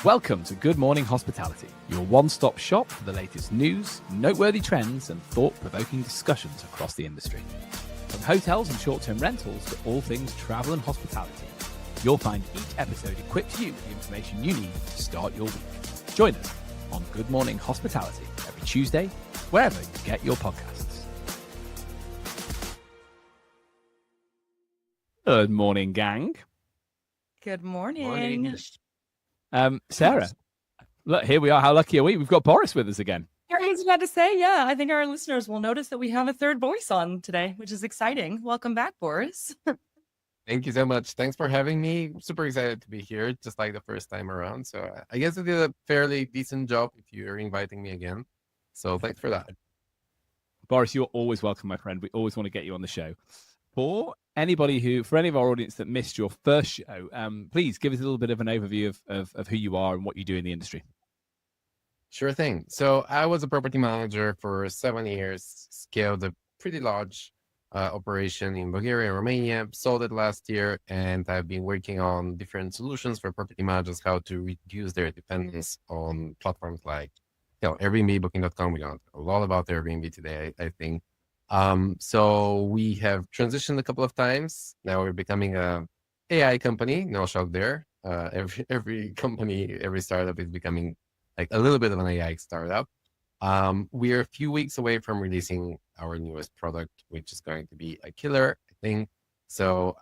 Welcome to Good Morning Hospitality, your one-stop shop for the latest news, noteworthy trends, and thought-provoking discussions across the industry. From hotels and short-term rentals to all things travel and hospitality, you'll find each episode equips you with the information you need to start your week. Join us on Good Morning Hospitality every Tuesday, wherever you get your podcasts. Good morning, gang. Good morning. Sarah, look, here we are. How lucky are we? We've got Boris with us again. I was about to say, yeah, I think our listeners will notice that we have a third voice on today, which is exciting. Welcome back, Boris. Thank you so much. Thanks for having me. Super excited to be here, just like the first time around. So I guess I did a fairly decent job if you're inviting me again. So thanks for that. Boris, you're always welcome, my friend. We always want to get you on the show. For any of our audience that missed your first show, please give us a little bit of an overview of who you are and what you do in the industry. Sure thing. So I was a property manager for 7 years, scaled a pretty large operation in Bulgaria and Romania, sold it last year, and I've been working on different solutions for property managers, how to reduce their dependence on platforms like Airbnb, Booking.com. We learned a lot about Airbnb today, I think. So we have transitioned a couple of times. Now we're becoming a AI company. No shock there. Every company, every startup is becoming like a little bit of an AI startup. We're a few weeks away from releasing our newest product, which is going to be a killer, I think. So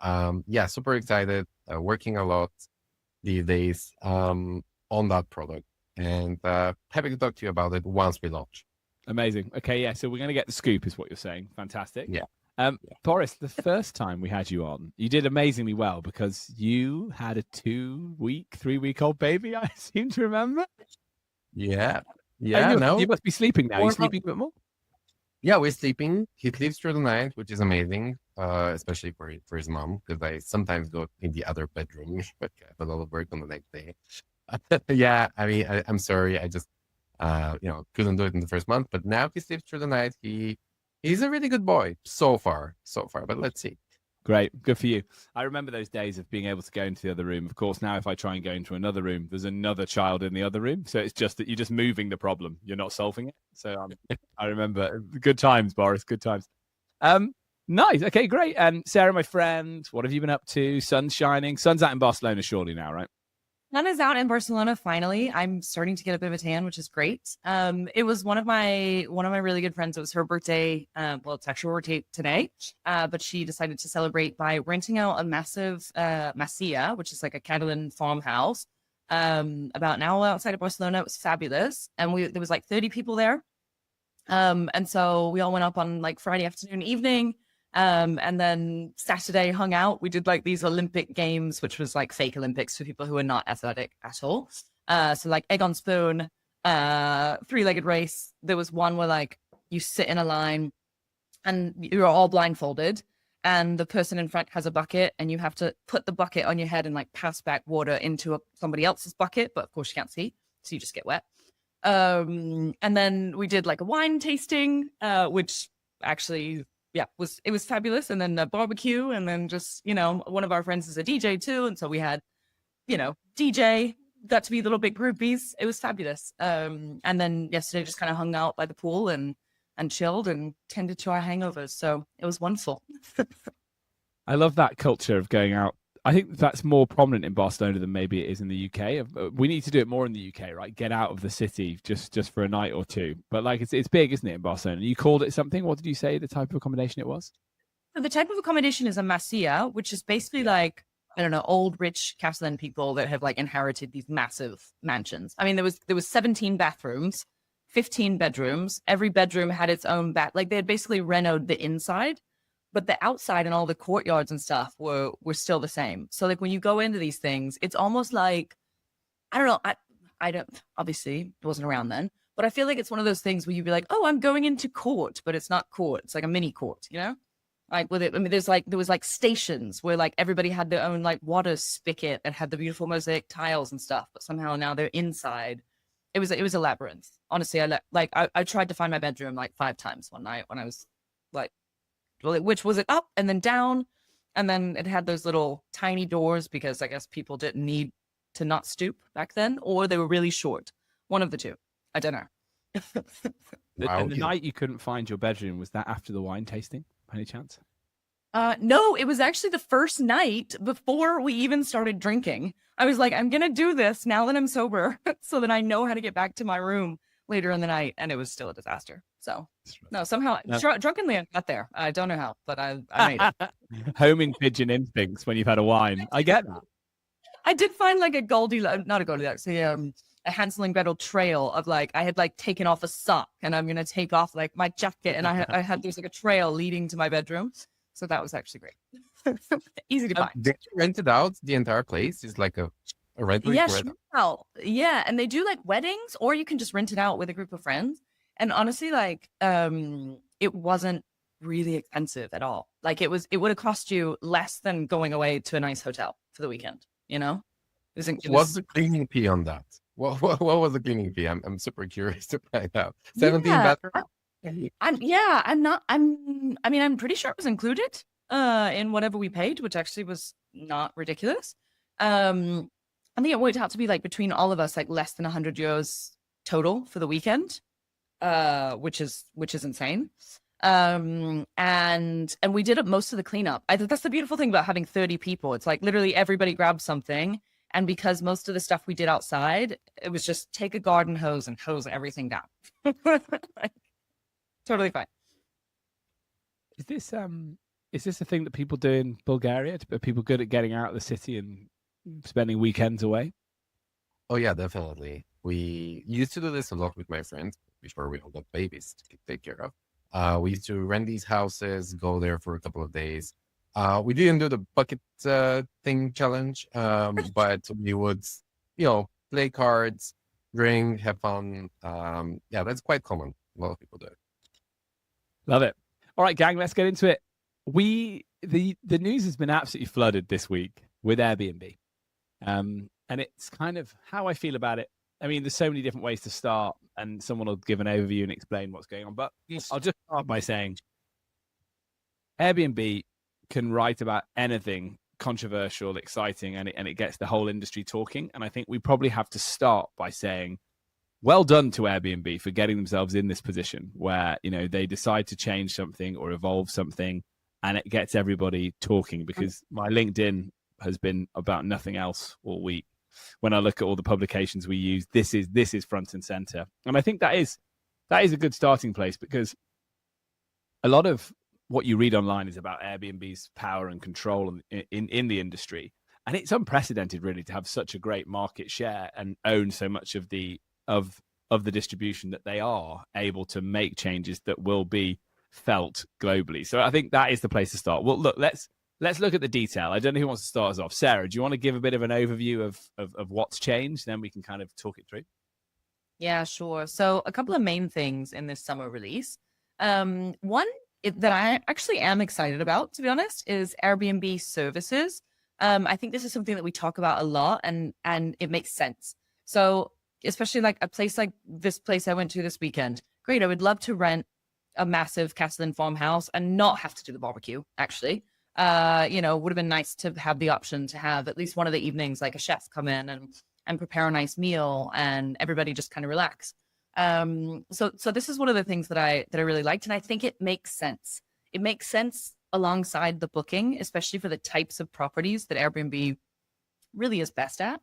yeah, super excited. Working a lot these days on that product, and happy to talk to you about it once we launch. Amazing. Okay, yeah. So we're going to get the scoop, is what you're saying. Fantastic. Yeah. Boris, the first time we had you on, you did amazingly well because you had a 3-week-old baby. I seem to remember. Yeah. Yeah. You must be sleeping now. You're sleeping a bit more. Yeah, we're sleeping. He sleeps through the night, which is amazing, especially for his mom, because I sometimes go in the other bedroom, but I have a lot of work on the next day. Yeah, I mean, I'm sorry. I just couldn't do it in the first month, but now he sleeps through the night. He's a really good boy so far, but let's see. Great. Good for you. I remember those days of being able to go into the other room. Of course, now if I try and go into another room, there's another child in the other room. So it's just that you're just moving the problem. You're not solving it. So I remember good times, Boris, good times. Nice. Okay, great. And Sarah, my friend, what have you been up to? Sun's shining. Sun's out in Barcelona surely now, right? Sun is out in Barcelona. Finally, I'm starting to get a bit of a tan, which is great. It was one of my really good friends. It was her birthday. Well, it's actually her birthday today. But she decided to celebrate by renting out a massive masia, which is like a Catalan farmhouse, about an hour outside of Barcelona. It was fabulous, and there was like 30 people there. And so we all went up on like Friday afternoon, evening. And then Saturday hung out. We did like these Olympic games, which was like fake Olympics for people who are not athletic at all. So like egg on spoon, 3-legged race. There was one where like you sit in a line and you're all blindfolded and the person in front has a bucket and you have to put the bucket on your head and like pass back water into somebody else's bucket. But of course you can't see, so you just get wet. And then we did like a wine tasting, which actually... yeah, it was fabulous. And then a barbecue, and then just, one of our friends is a DJ too. And so we had, DJ, got to be little big groupies. It was fabulous. And then yesterday just kind of hung out by the pool and chilled and tended to our hangovers. So it was wonderful. I love that culture of going out. I think that's more prominent in Barcelona than maybe it is in the UK. We need to do it more in the UK, right? Get out of the city just for a night or two. But like it's big, isn't it, in Barcelona? You called it something. What did you say the type of accommodation it was? So the type of accommodation is a masia, which is basically like, I don't know, old rich Catalan people that have like inherited these massive mansions. I mean, there was 17 bathrooms, 15 bedrooms. Every bedroom had its own like they had basically renovated the inside. But the outside and all the courtyards and stuff were still the same. So like when you go into these things, it's almost like, I don't know, I don't, obviously it wasn't around then, but I feel like it's one of those things where you'd be like, oh, I'm going into court, but it's not court. It's like a mini court, Like with it, I mean, there was like stations where like everybody had their own like water spigot that had the beautiful mosaic tiles and stuff, but somehow now they're inside. It was a labyrinth. Honestly, I tried to find my bedroom like 5 times one night when I was like, which was it up and then down, and then it had those little tiny doors because I guess people didn't need to not stoop back then, or they were really short. One of the two. I don't know. Wow. And the night you couldn't find your bedroom, was that after the wine tasting, by any chance? No, it was actually the first night before we even started drinking. I was like, I'm going to do this now that I'm sober so that I know how to get back to my room later in the night. And it was still a disaster. So, no, somehow drunkenly I got there. I don't know how, but I made it. Homing pigeon instincts when you've had a wine. I get that. I did find like not a Goldilocks, a Hansel and Gretel trail of like, I had like taken off a sock and I'm going to take off like my jacket. And I had, there's like a trail leading to my bedroom. So that was actually great. Easy to find. Did you rent it out? The entire place is like a rental? Yeah, sure. Yeah, and they do like weddings, or you can just rent it out with a group of friends. And honestly, like, it wasn't really expensive at all. Like it would have cost you less than going away to a nice hotel for the weekend. You know, What's the cleaning fee on that? What was the cleaning fee? I'm super curious to find out. 17 better. I'm pretty sure it was included in whatever we paid, which actually was not ridiculous. I think it worked out to be like between all of us, like less than 100 euros total for the weekend, which is insane. And we did most of the cleanup. I think that's the beautiful thing about having 30 people. It's like literally everybody grabbed something. And because most of the stuff we did outside, it was just take a garden hose and hose everything down. Like, totally fine. Is this a thing that people do in Bulgaria? Are people good at getting out of the city and spending weekends away? Oh yeah, definitely. We used to do this a lot with my friends before we all got babies to take care of. We used to rent these houses, go there for a couple of days. We didn't do the bucket thing challenge, but we would, play cards, drink, have fun. Yeah, that's quite common. A lot of people do it. Love it. All right, gang, let's get into it. The news has been absolutely flooded this week with Airbnb. And it's kind of how I feel about it. I mean, there's so many different ways to start, and someone will give an overview and explain what's going on. But I'll just start by saying Airbnb can write about anything controversial, exciting, and it gets the whole industry talking. And I think we probably have to start by saying, well done to Airbnb for getting themselves in this position where, they decide to change something or evolve something and it gets everybody talking, because my LinkedIn has been about nothing else all week. When I look at all the publications we use, this is front and center. And I think that is a good starting place, because a lot of what you read online is about Airbnb's power and control in the industry. And it's unprecedented really to have such a great market share and own so much of the distribution that they are able to make changes that will be felt globally. So I think that is the place to start. Well, look, let's look at the detail. I don't know who wants to start us off. Sarah, do you want to give a bit of an overview of what's changed? Then we can kind of talk it through. Yeah, sure. So a couple of main things in this summer release. One that I actually am excited about, to be honest, is Airbnb services. I think this is something that we talk about a lot, and it makes sense. So especially like a place like this place I went to this weekend. Great. I would love to rent a massive Castellan farmhouse and not have to do the barbecue, actually. Would have been nice to have the option to have at least one of the evenings, like a chef come in and prepare a nice meal and everybody just kind of relax. So this is one of the things that I really liked. And I think it makes sense. It makes sense alongside the booking, especially for the types of properties that Airbnb really is best at.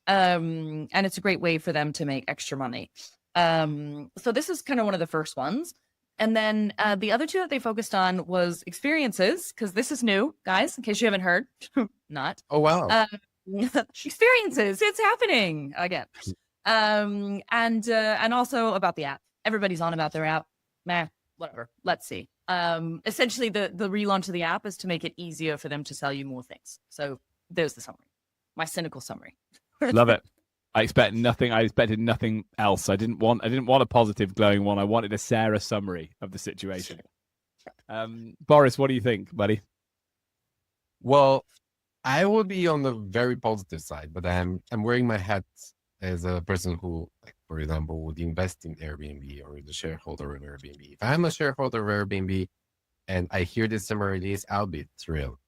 And it's a great way for them to make extra money. So this is kind of one of the first ones. And then the other two that they focused on was experiences, because this is new, guys, in case you haven't heard. Not. Oh, wow. Experiences. It's happening again. And also about the app. Everybody's on about their app. Whatever. Let's see. Essentially, the relaunch of the app is to make it easier for them to sell you more things. So there's the summary. My cynical summary. Love it. I expected nothing else. I didn't want a positive glowing one. I wanted a Sarah summary of the situation. Boris, what do you think, buddy? Well, I would be on the very positive side, but I'm wearing my hat as a person who, like, for example, would invest in Airbnb or the shareholder of Airbnb. If I'm a shareholder of Airbnb and I hear this summer release, I'll be thrilled.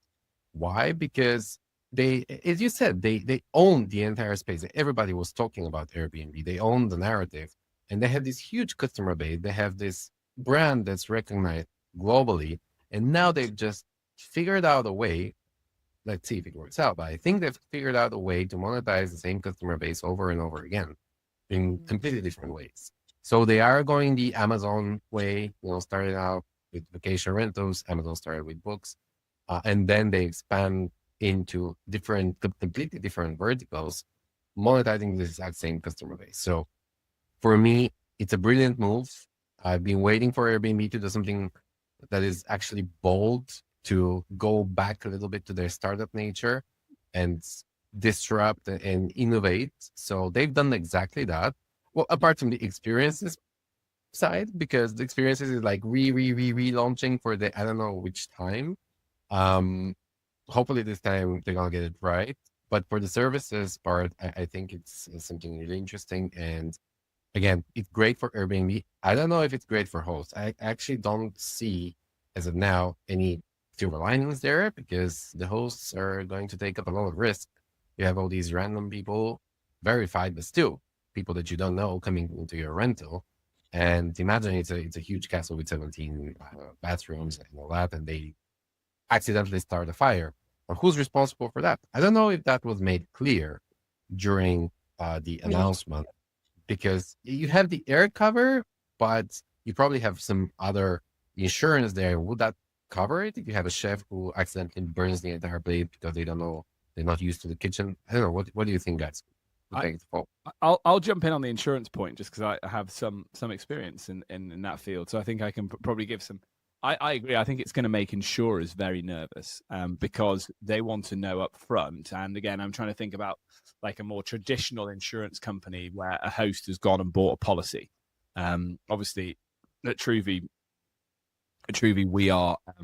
Why? Because they, as you said, they own the entire space. Everybody was talking about Airbnb. They own the narrative, and they have this huge customer base. They have this brand that's recognized globally, and now they've just figured out a way. Let's see if it works out. But I think they've figured out a way to monetize the same customer base over and over again in completely different ways. So they are going the Amazon way, started out with vacation rentals. Amazon started with books, and then they expand into completely different verticals, monetizing the exact same customer base. So for me, it's a brilliant move. I've been waiting for Airbnb to do something that is actually bold, to go back a little bit to their startup nature and disrupt and innovate. So they've done exactly that. Well, apart from the experiences side, because the experiences is like relaunching for the, I don't know which time. Hopefully this time they're gonna get it right. But for the services part, I think it's something really interesting. And again, it's great for Airbnb. I don't know if it's great for hosts. I actually don't see, as of now, any silver linings there, because the hosts are going to take up a lot of risk. You have all these random people, verified, but still people that you don't know coming into your rental. And imagine it's a huge castle with 17 bathrooms and all that, and they accidentally start a fire. And who's responsible for that? I don't know if that was made clear during the announcement, because you have the air cover, but you probably have some other insurance there. Would that cover it if you have a chef who accidentally burns the entire plate because they don't know, they're not used to the kitchen? I don't know. What do you think, guys? I'll jump in on the insurance point, just because I have some experience in that field. So I think I can probably give some. I agree. I think it's going to make insurers very nervous, because they want to know up front. And again, I'm trying to think about like a more traditional insurance company where a host has gone and bought a policy. Obviously, at Truvi,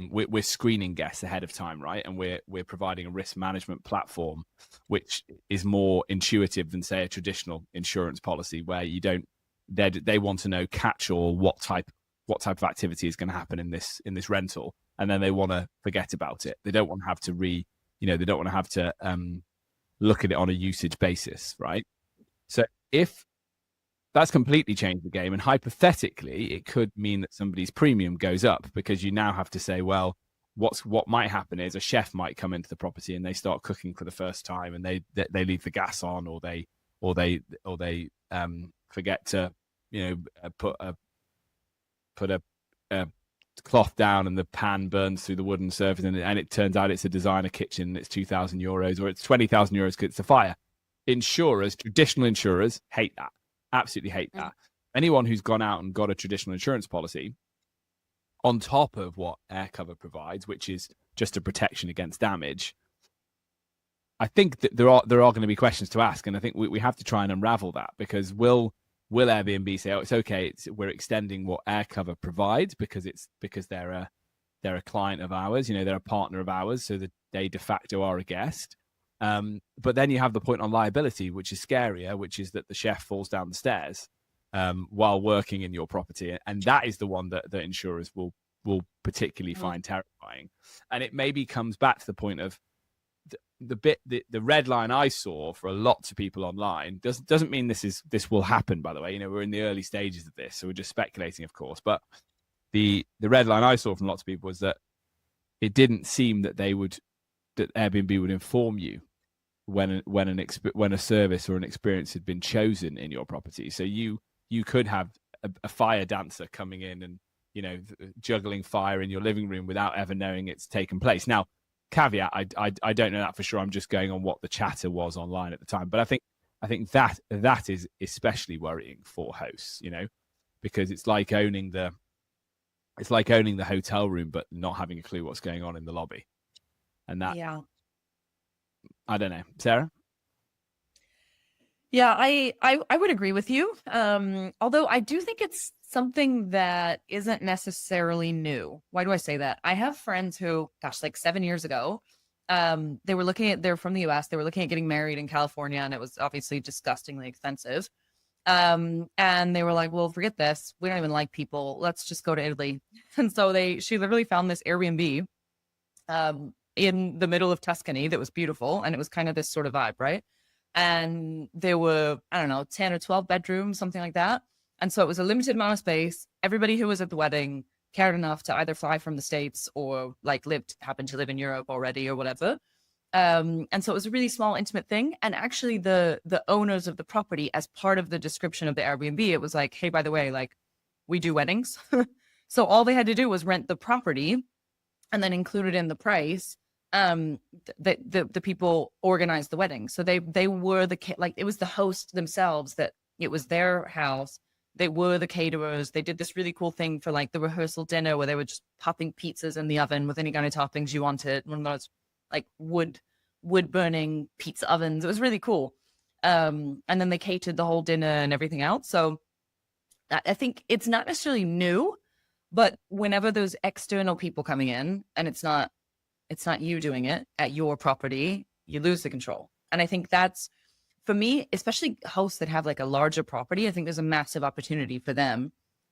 we're screening guests ahead of time, right? And we're providing a risk management platform which is more intuitive than, say, a traditional insurance policy where you don't. They want to know catch-all what type of activity is going to happen in this rental, and then they want to forget about it. They don't want to have to they don't want to have to look at it on a usage basis, right? So if that's completely changed the game, and hypothetically, it could mean that somebody's premium goes up, because you now have to say, well, what might happen is a chef might come into the property and they start cooking for the first time, and they leave the gas on, or they forget to put a cloth down and the pan burns through the wooden surface, and it turns out it's a designer kitchen and it's €2,000 or it's €20,000 because it's a fire. Traditional insurers hate that. Absolutely hate that. Anyone who's gone out and got a traditional insurance policy on top of what air cover provides, which is just a protection against damage, I think that there are going to be questions to ask, and I think we have to try and unravel that, because will Airbnb say, oh, it's okay, we're extending what air cover provides because they're a client of ours, they're a partner of ours, so that they de facto are a guest. But then you have the point on liability, which is scarier, which is that the chef falls down the stairs while working in your property, and that is the one that insurers will particularly find terrifying. And it maybe comes back to the point of the red line I saw for a lot of people online doesn't mean this will happen, by the way. We're in the early stages of this, so we're just speculating, of course. But the red line I saw from lots of people was that it didn't seem that that Airbnb would inform you when a service or an experience had been chosen in your property. So you could have a fire dancer coming in and juggling fire in your living room without ever knowing it's taken place. Now, caveat, I don't know that for sure. I'm just going on what the chatter was online at the time. But I think that is especially worrying for hosts, because it's like owning the hotel room but not having a clue what's going on in the lobby. And that, yeah, I don't know, Sarah. Yeah, I would agree with you. Although I do think it's something that isn't necessarily new. Why do I say that? I have friends who, like 7 years ago, they're from the US. They were looking at getting married in California, and it was obviously disgustingly expensive. And they were like, well, forget this. We don't even like people. Let's just go to Italy. And so she literally found this Airbnb. in the middle of Tuscany that was beautiful. And it was kind of this sort of vibe, right? And there were, I don't know, 10 or 12 bedrooms, something like that. And so it was a limited amount of space. Everybody who was at the wedding cared enough to either fly from the States or like happened to live in Europe already or whatever. And so it was a really small, intimate thing. And actually the owners of the property, as part of the description of the Airbnb, it was like, hey, by the way, like we do weddings. So all they had to do was rent the property and then included in the price. The people organized the wedding. So they were like, it was the host themselves, that it was their house. They were the caterers. They did this really cool thing for like the rehearsal dinner where they were just popping pizzas in the oven with any kind of toppings you wanted. One of those like wood burning pizza ovens. It was really cool. And then they catered the whole dinner and everything else. So I think it's not necessarily new, but whenever there's external people coming in and it's not you doing it at your property, you lose the control. And I think that's, for me, especially hosts that have like a larger property, I think there's a massive opportunity for them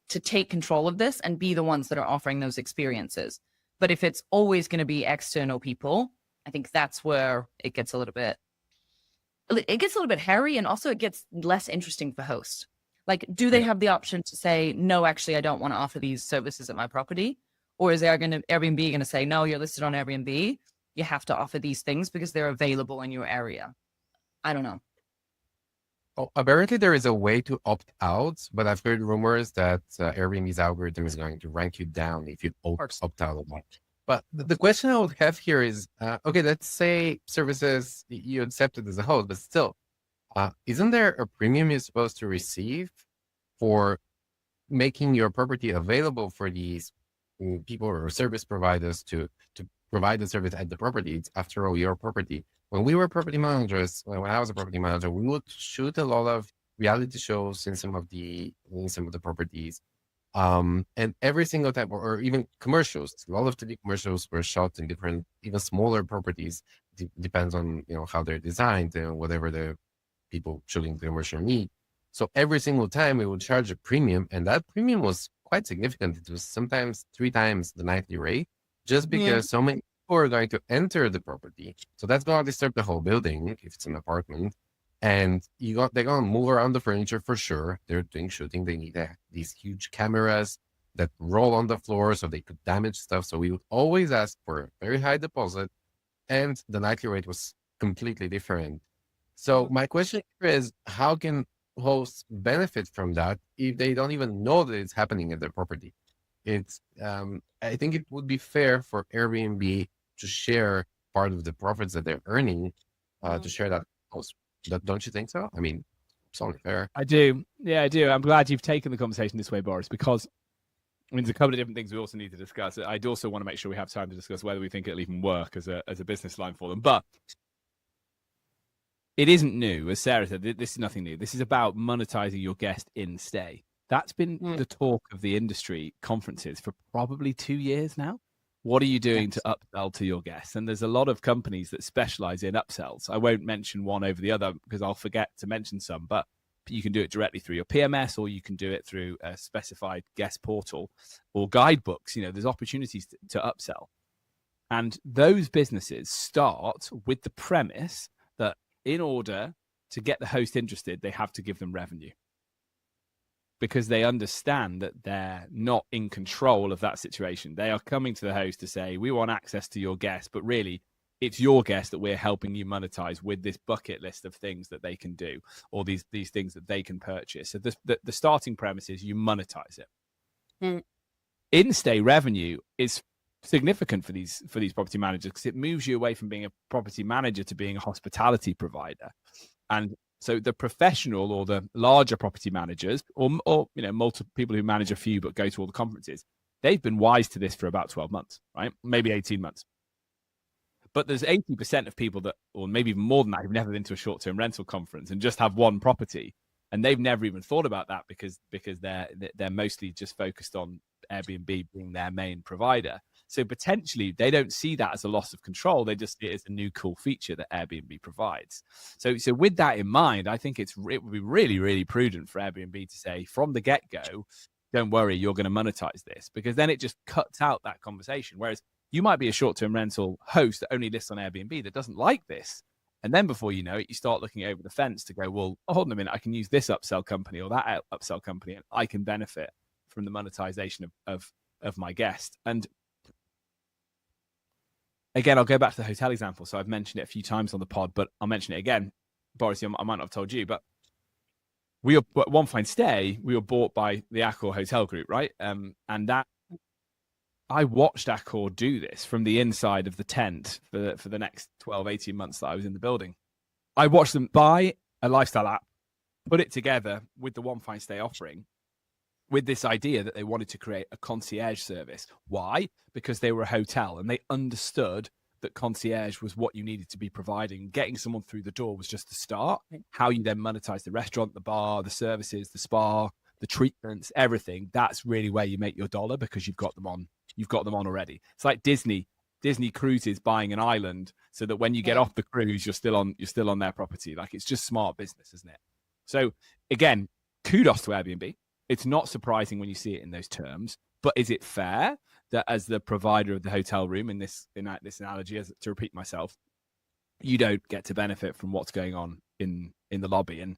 to take control of this and be the ones that are offering those experiences. But if it's always going to be external people, I think that's where it gets a little bit hairy, and also it gets less interesting for hosts. Like, do they have the option to say, no, actually, I don't want to offer these services at my property? Or is Airbnb going to say, no, you're listed on Airbnb, you have to offer these things because they're available in your area? I don't know. Oh, apparently there is a way to opt out, but I've heard rumors that Airbnb's algorithm is going to rank you down if you opt out of that. But the question I would have here is, okay, let's say services you accepted as a host, but still, isn't there a premium you're supposed to receive for making your property available for these people or service providers to provide the service at the property? It's, after all, your property. When we were property managers, when I was a property manager, we would shoot a lot of reality shows in some of the properties. And every single time, or even commercials, a lot of TV commercials were shot in different, even smaller properties. Depends on, how they're designed and whatever the people shooting the commercial need. So every single time we would charge a premium, and that premium was quite significant. It was sometimes 3 times the nightly rate, just because so many people are going to enter the property. So that's going to disturb the whole building if it's an apartment. And they're going to move around the furniture for sure. They're doing shooting. They need these huge cameras that roll on the floor so they could damage stuff. So we would always ask for a very high deposit, and the nightly rate was completely different. So my question here is, how can hosts benefit from that if they don't even know that it's happening at their property? It's I think it would be fair for Airbnb to share part of the profits that they're earning, to share that host. Don't you think so? I mean, it's only fair. I do. Yeah, I do. I'm glad you've taken the conversation this way, Boris, because there's a couple of different things we also need to discuss. I'd also want to make sure we have time to discuss whether we think it'll even work as a business line for them. But it isn't new. As Sarah said, this is nothing new. This is about monetizing your guest in stay. That's been the talk of the industry conferences for probably 2 years now. What are you doing to upsell to your guests? And there's a lot of companies that specialize in upsells. I won't mention one over the other because I'll forget to mention some, but you can do it directly through your PMS, or you can do it through a specified guest portal or guidebooks. There's opportunities to upsell. And those businesses start with the premise that in order to get the host interested, they have to give them revenue, because they understand that they're not in control of that situation. They are coming to the host to say, we want access to your guest, but really it's your guest that we're helping you monetize with this bucket list of things that they can do, or these things that they can purchase. So the starting premise is you monetize it. In-stay revenue is significant for these property managers, because it moves you away from being a property manager to being a hospitality provider. And so the professional or the larger property managers, or multiple people who manage a few but go to all the conferences, they've been wise to this for about 12 months, right? Maybe 18 months. But there's 80% of people that, or maybe even more than that, who've never been to a short-term rental conference and just have one property, and they've never even thought about that because they're mostly just focused on Airbnb being their main provider. So potentially they don't see that as a loss of control. They just see it as a new cool feature that Airbnb provides. So with that in mind, I think it would be really, really prudent for Airbnb to say from the get-go, don't worry, you're going to monetize this, because then it just cuts out that conversation. Whereas You might be a short-term rental host that only lists on Airbnb that doesn't like this. And then before you know it, you start looking over the fence to go, well, hold on a minute, I can use this upsell company or that upsell company, and I can benefit from the monetization of my guest. And again, I'll go back to the hotel example. So I've mentioned it a few times on the pod, but I'll mention it again. Boris, I might not have told you, but at One Fine Stay, we were bought by the Accor Hotel Group, right? And that I watched Accor do this from the inside of the tent for the next 12, 18 months that I was in the building. I watched them buy a lifestyle app, put it together with the One Fine Stay offering, with this idea that they wanted to create a concierge service. Why? Because they were a hotel and they understood that concierge was what you needed to be providing. Getting someone through the door was just the start. How you then monetize the restaurant, the bar, the services, the spa, the treatments, everything. That's really where you make your dollar, because you've got them on. You've got them on already. It's like Disney Cruises buying an island so that when you get off the cruise, you're still on their property. Like, it's just smart business, isn't it? So again, kudos to Airbnb. It's not surprising when you see it in those terms, but is it fair that as the provider of the hotel room in this analogy, as to repeat myself, you don't get to benefit from what's going on in the lobby? And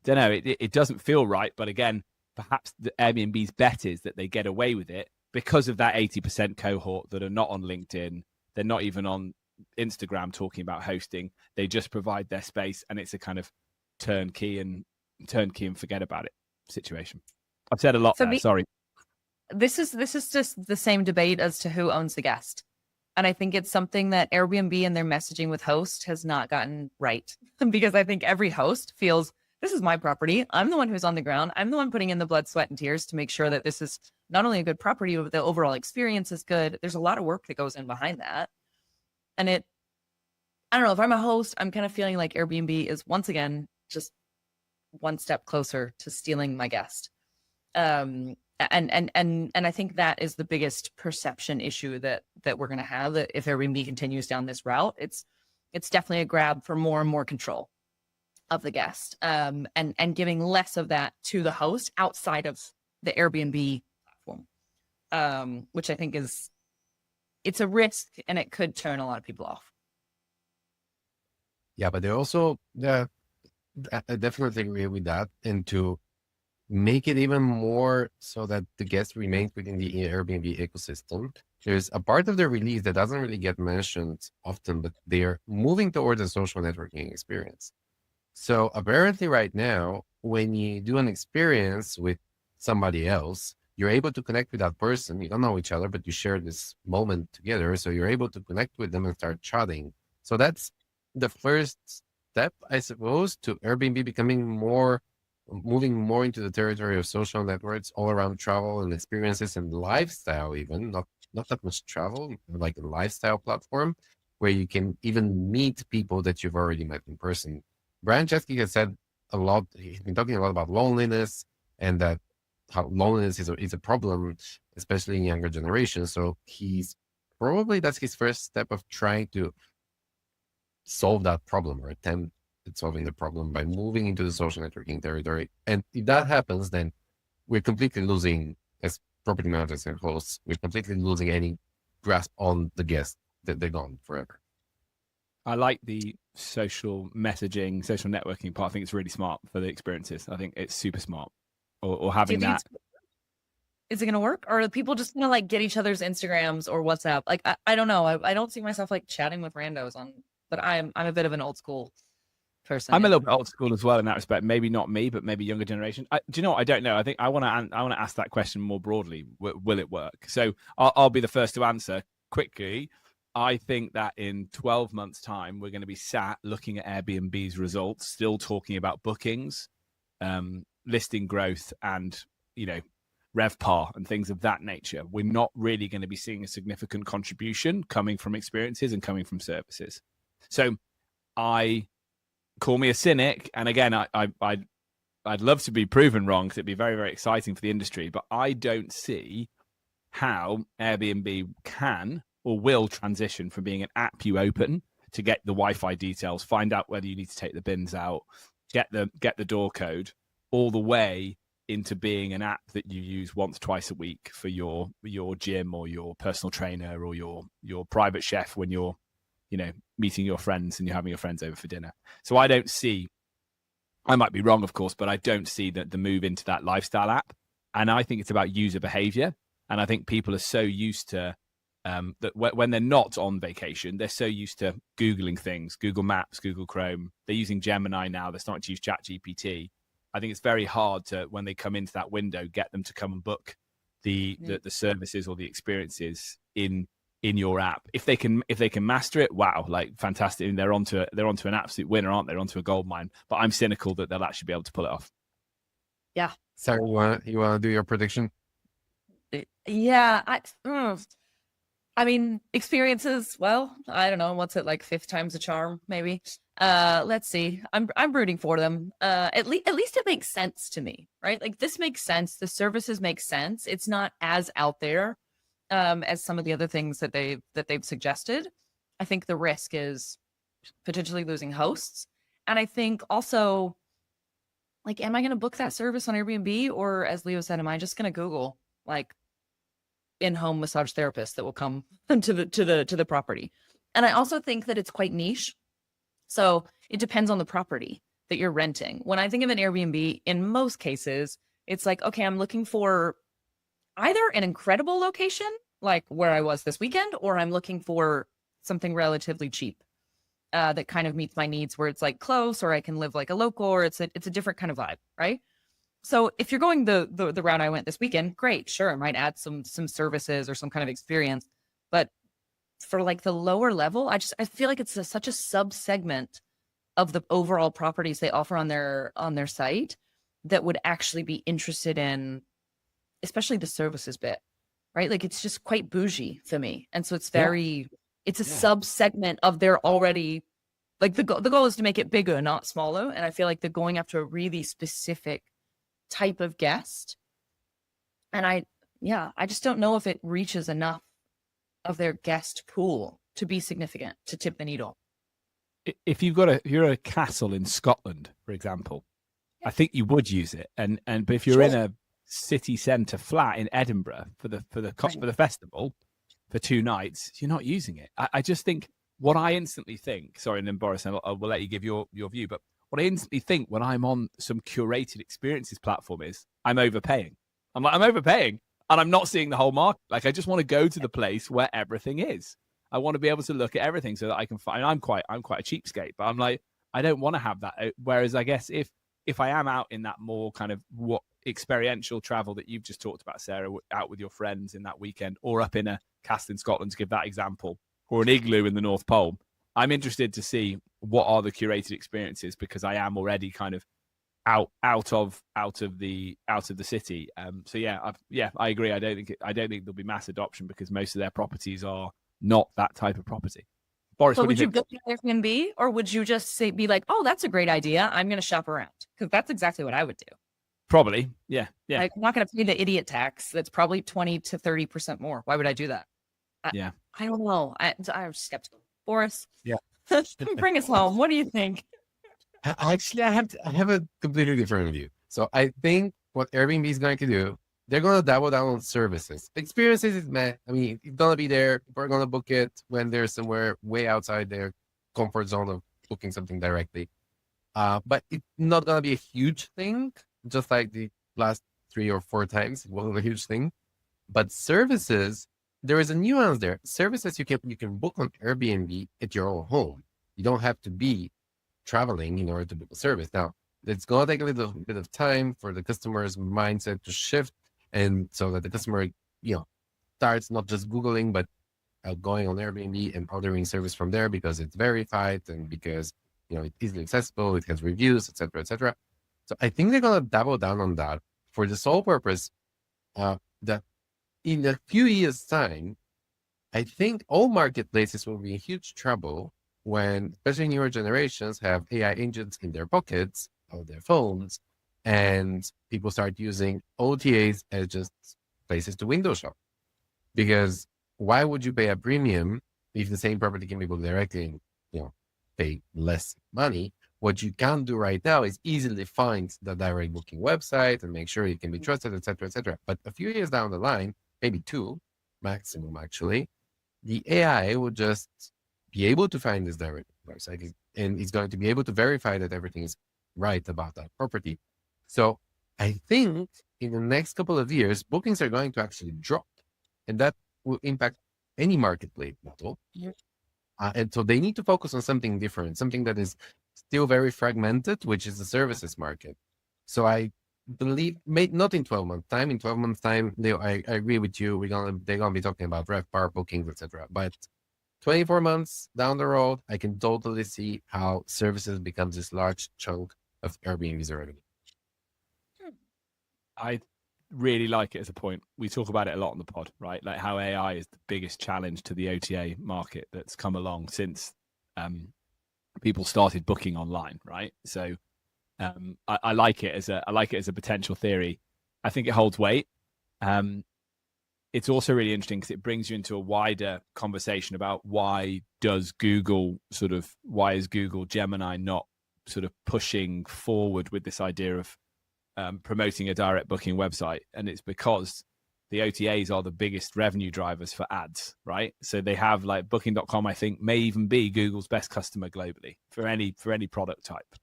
I don't know, it doesn't feel right. But again, perhaps the Airbnb's bet is that they get away with it because of that 80% cohort that are not on LinkedIn. They're not even on Instagram talking about hosting. They just provide their space, and it's a kind of turnkey and forget about it situation. I've said a lot there, sorry. This is just the same debate as to who owns the guest. And I think it's something that Airbnb and their messaging with host has not gotten right. Because I think every host feels, this is my property. I'm the one who's on the ground. I'm the one putting in the blood, sweat, and tears to make sure that this is not only a good property, but the overall experience is good. There's a lot of work that goes in behind that. And I don't know, if I'm a host, I'm kind of feeling like Airbnb is once again just one step closer to stealing my guest. And I think that is the biggest perception issue that we're going to have, that if Airbnb continues down this route, it's definitely a grab for more and more control of the guest, and giving less of that to the host outside of the Airbnb platform, which I think it's a risk, and it could turn a lot of people off. Yeah, but they also, I definitely agree with that. And to make it even more so that the guest remains within the Airbnb ecosystem, there's a part of the release that doesn't really get mentioned often, but they're moving towards a social networking experience. So apparently right now, when you do an experience with somebody else, you're able to connect with that person. You don't know each other, but you share this moment together. So you're able to connect with them and start chatting. So that's the first step, I suppose, to Airbnb moving more into the territory of social networks all around travel and experiences and lifestyle, even not that much travel, like a lifestyle platform where you can even meet people that you've already met in person. Brian Chesky has said a lot. He's been talking a lot about loneliness, and that how loneliness is a problem, especially in younger generations. So that's his first step of trying to solve that problem, or attempt at solving the problem, by moving into the social networking territory. And if that happens, then we're completely losing, as property managers and hosts, we're completely losing any grasp on the guests. That they're gone forever. I like the social messaging, social networking part. I think it's really smart for the experiences. I think it's super smart. Or having that. Is it going to work? Or are people just going to like get each other's Instagrams or WhatsApp? Like, I don't know. I don't see myself like chatting with randos but I'm a bit of an old school person. I'm a little bit old school as well in that respect. Maybe not me, but maybe younger generation. Do you know what? I don't know. I think I want to ask that question more broadly. Will it work? So I'll be the first to answer quickly. I think that in 12 months' time, we're going to be sat looking at Airbnb's results, still talking about bookings, listing growth, and RevPAR and things of that nature. We're not really going to be seeing a significant contribution coming from experiences and coming from services. So call me a cynic, and again, I'd love to be proven wrong, because it'd be very, very exciting for the industry, but I don't see how Airbnb can or will transition from being an app you open to get the Wi-Fi details, find out whether you need to take the bins out, get the door code, all the way into being an app that you use once, twice a week for your gym or your personal trainer or your private chef when you're, meeting your friends and you're having your friends over for dinner. So I don't see, I might be wrong, of course, but I don't see that the move into that lifestyle app. And I think it's about user behavior. And I think people are so used to that when they're not on vacation, they're so used to Googling things, Google Maps, Google Chrome. They're using Gemini now. They're starting to use ChatGPT. I think it's very hard to, when they come into that window, get them to come and book the services or the experiences in your app. If they can master it, wow, like fantastic. And they're onto an absolute winner, aren't they? They're onto a gold mine. But I'm cynical that they'll actually be able to pull it off. Yeah. Sarah, you want to do your prediction? Yeah. I mean, experiences, well, I don't know. What's it like? Fifth time's a charm, maybe. Let's see. I'm rooting for them. At least it makes sense to me, right? Like this makes sense. The services make sense. It's not as out there as some of the other things that they've suggested. I think the risk is potentially losing hosts. And I think also, like, am I going to book that service on Airbnb? Or as Leo said, am I just going to Google like in-home massage therapist that will come to the property? And I also think that it's quite niche. So it depends on the property that you're renting. When I think of an Airbnb, in most cases, it's like, okay, I'm looking for either an incredible location, like where I was this weekend, or I'm looking for something relatively cheap that kind of meets my needs, where it's like close, or I can live like a local, or it's a different kind of vibe, right? So if you're going the route I went this weekend, great, sure, I might add some services or some kind of experience. But for like the lower level, I feel like it's such a sub segment of the overall properties they offer on their site that would actually be interested in, especially the services bit, right? Like it's just quite bougie for me. And so it's it's a sub segment of their already, like the goal is to make it bigger, not smaller. And I feel like they're going after a really specific type of guest. And I just don't know if it reaches enough of their guest pool to be significant to tip the needle. If you're a castle in Scotland, for example, I think you would use it. But if you're in a city centre flat in Edinburgh for the festival for 2 nights, you're not using it. I just think what I instantly think. Sorry, and then Boris, I will let you give your view. But what I instantly think when I'm on some curated experiences platform is I'm overpaying. I'm overpaying, and I'm not seeing the whole market. Like I just want to go to the place where everything is. I want to be able to look at everything so that I can find. I'm quite a cheapskate, but I'm like, I don't want to have that. Whereas I guess if I am out in that more kind of what experiential travel that you've just talked about, Sarah, out with your friends in that weekend, or up in a castle in Scotland, to give that example, or an igloo in the North Pole, I'm interested to see what are the curated experiences, because I am already kind of out of the city. So I agree. I don't think there'll be mass adoption because most of their properties are not that type of property. Boris, but would you go to Airbnb, or would you just be like, oh, that's a great idea, I'm going to shop around? Because that's exactly what I would do. Probably. Yeah. Like, I'm not going to pay the idiot tax. That's probably 20 to 30% more. Why would I do that? I don't know. I'm skeptical. Boris, bring us home. What do you think? Actually, I have a completely different view. So I think what Airbnb is going to do, they're going to double down on services. Experiences is meh. I mean, it's going to be there. People are going to book it when they're somewhere way outside their comfort zone of booking something directly. But it's not going to be a huge thing, just like the last 3 or 4 times. It wasn't a huge thing. But services, there is a nuance there. Services you can book on Airbnb at your own home. You don't have to be traveling in order to book a service. Now, it's going to take a little bit of time for the customer's mindset to shift, and so that the customer, starts not just Googling, but going on Airbnb and ordering service from there because it's verified and because, it's easily accessible, it has reviews, etc., etc. So I think they're going to double down on that for the sole purpose that in a few years' time, I think all marketplaces will be in huge trouble when, especially newer generations, have AI agents in their pockets of their phones, and people start using OTAs as just places to window shop. Because why would you pay a premium if the same property can be booked directly and, pay less money What you can do right now is easily find the direct booking website and make sure it can be trusted, etc., etc. But a few years down the line, maybe 2 maximum actually, the AI will just be able to find this direct website, and it's going to be able to verify that everything is right about that property. So I think in the next couple of years, bookings are going to actually drop, and that will impact any marketplace model. And so they need to focus on something different, something that is still very fragmented, which is the services market. So I believe, not in 12 months time. In 12 months time, I agree with you. They're gonna be talking about RevPAR bookings, etc. But 24 months down the road, I can totally see how services becomes this large chunk of Airbnb's revenue. I really like it as a point. We talk about it a lot on the pod, right? Like how AI is the biggest challenge to the OTA market that's come along since people started booking online, right? So I like it as a potential theory. I think it holds weight. It's also really interesting because it brings you into a wider conversation about why is Google Gemini not sort of pushing forward with this idea of promoting a direct booking website. And it's because the OTAs are the biggest revenue drivers for ads, right? So they have like booking.com, I think, may even be Google's best customer globally for any product type,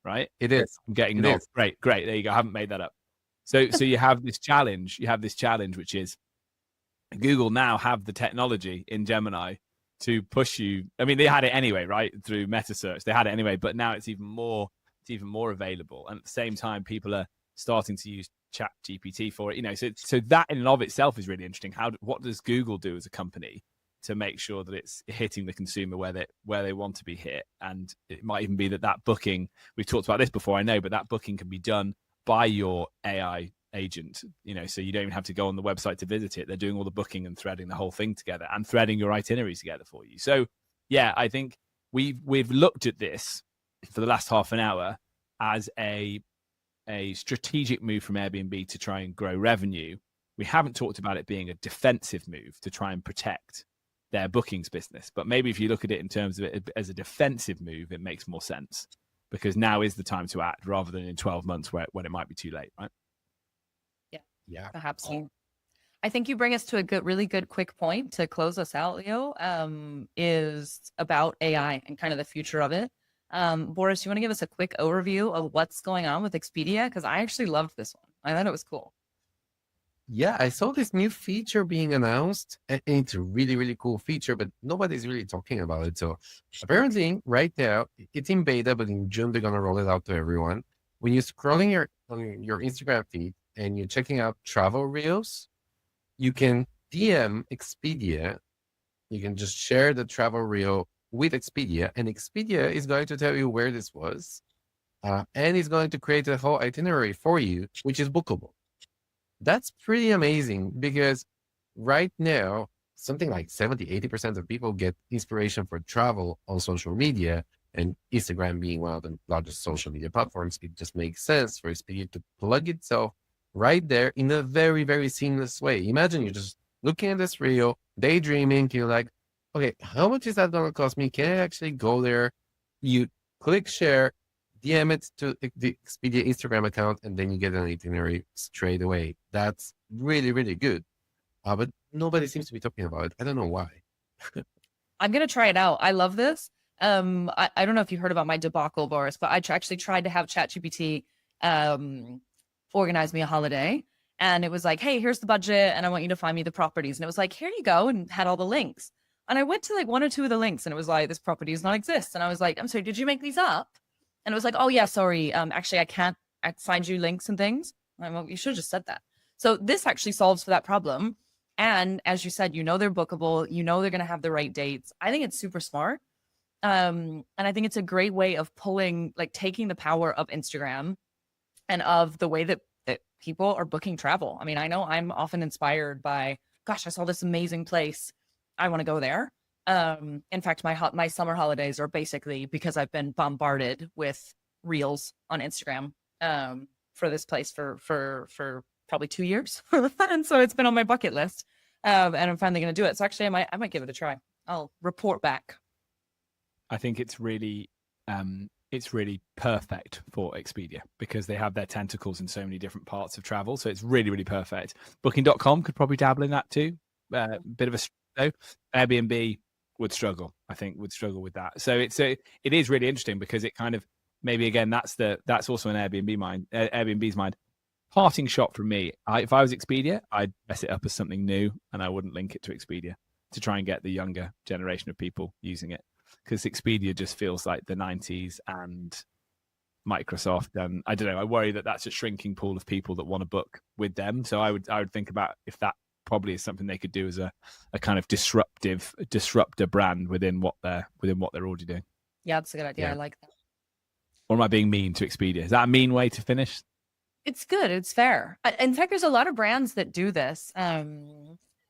right? It is. I'm getting nods. Great. There you go. I haven't made that up. So you have this challenge. Which is Google now have the technology in Gemini to push you. I mean, they had it anyway, right? Through meta search, they had it anyway, but now it's even more available. And at the same time, people are starting to use Chat GPT for it. So that in and of itself is really interesting. What does Google do as a company to make sure that it's hitting the consumer where they want to be hit? And it might even be that booking, we've talked about this before, I know, but that booking can be done by your AI agent, so you don't even have to go on the website to visit it. They're doing all the booking and threading the whole thing together and threading your itineraries together for you. So yeah, I think we've looked at this for the last half an hour as a strategic move from Airbnb to try and grow revenue. We haven't talked about it being a defensive move to try and protect their bookings business. But maybe if you look at it in terms of it as a defensive move, it makes more sense because now is the time to act rather than in 12 months when it might be too late, right? Yeah, perhaps. I think you bring us to a really good quick point to close us out, Leo, is about AI and kind of the future of it. Boris, you want to give us a quick overview of what's going on with Expedia? Because I actually loved this one. I thought it was cool. Yeah, I saw this new feature being announced, and it's a really, really cool feature, but nobody's really talking about it. So apparently right now, it's in beta, but in June, they're going to roll it out to everyone. When you're scrolling on your Instagram feed and you're checking out travel reels, you can DM Expedia. You can just share the travel reel with Expedia, and Expedia is going to tell you where this was, and it's going to create a whole itinerary for you, which is bookable. That's pretty amazing because right now, something like 70-80% of people get inspiration for travel on social media, and Instagram being one of the largest social media platforms, it just makes sense for Expedia to plug itself right there in a very, very seamless way. Imagine you're just looking at this reel, daydreaming, you're like, okay, how much is that going to cost me? Can I actually go there? You click share, DM it to the Expedia Instagram account, and then you get an itinerary straight away. That's really, really good. But nobody seems to be talking about it. I don't know why. I'm going to try it out. I love this. I don't know if you heard about my debacle, Boris, but I actually tried to have ChatGPT organize me a holiday. And it was like, hey, here's the budget, and I want you to find me the properties. And it was like, here you go, and had all the links. And I went to like 1 or 2 of the links, and it was like, this property does not exist. And I was like, I'm sorry, did you make these up? And it was like, oh yeah, sorry. Actually, I can't find you links and things. I'm like, well, you should have just said that. So this actually solves for that problem. And as you said, they're bookable. They're going to have the right dates. I think it's super smart. And I think it's a great way of taking the power of Instagram and of the way that people are booking travel. I mean, I know I'm often inspired by, gosh, I saw this amazing place. I want to go there. In fact, my summer holidays are basically because I've been bombarded with reels on Instagram for this place for probably 2 years. And so it's been on my bucket list. And I'm finally going to do it. So actually, I might give it a try. I'll report back. I think it's really it's really perfect for Expedia because they have their tentacles in so many different parts of travel. So it's really, really perfect. Booking.com could probably dabble in that too. Bit of a struggle. Airbnb would struggle, I think, would struggle with that. So it is really interesting because it kind of, maybe again, that's also an Airbnb's mind. Parting shot from me. If I was Expedia, I'd mess it up as something new and I wouldn't link it to Expedia to try and get the younger generation of people using it. Because Expedia just feels like the 90s and Microsoft. And I don't know, I worry that that's a shrinking pool of people that want to book with them. So I would think about if that probably is something they could do as a kind of disruptor brand within what they're already doing. Yeah, that's a good idea. Yeah. I like that. Or am I being mean to Expedia? Is that a mean way to finish? It's good. It's fair. In fact, there's a lot of brands that do this,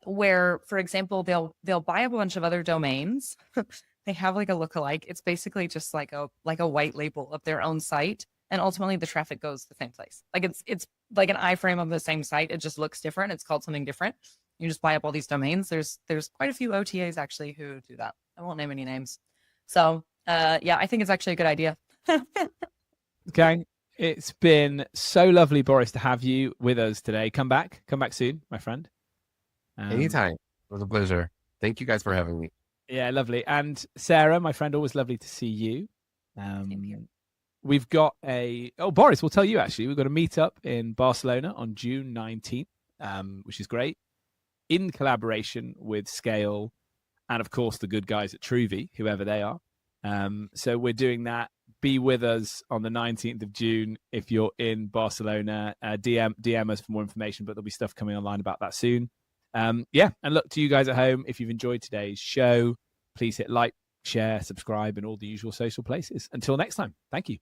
where, for example, they'll buy a bunch of other domains. They have like a lookalike. It's basically just like a white label of their own site, and ultimately the traffic goes the same place. Like it's like an iframe of the same site. It just looks different. It's called something different. You just buy up all these domains. There's quite a few OTAs actually who do that. I won't name any names. So yeah, I think it's actually a good idea. Okay. It's been so lovely, Boris, to have you with us today. Come back soon, my friend. Anytime. It was a pleasure. Thank you guys for having me. Yeah, lovely. And Sarah, my friend, always lovely to see you. Same here. We've got Boris, we'll tell you actually, we've got a meetup in Barcelona on June 19th, which is great, in collaboration with Scale and, of course, the good guys at Truvy, whoever they are. So we're doing that. Be with us on the 19th of June if you're in Barcelona. DM us for more information, but there'll be stuff coming online about that soon. Yeah, and look, to you guys at home, if you've enjoyed today's show, please hit like, share, subscribe, and all the usual social places. Until next time, thank you.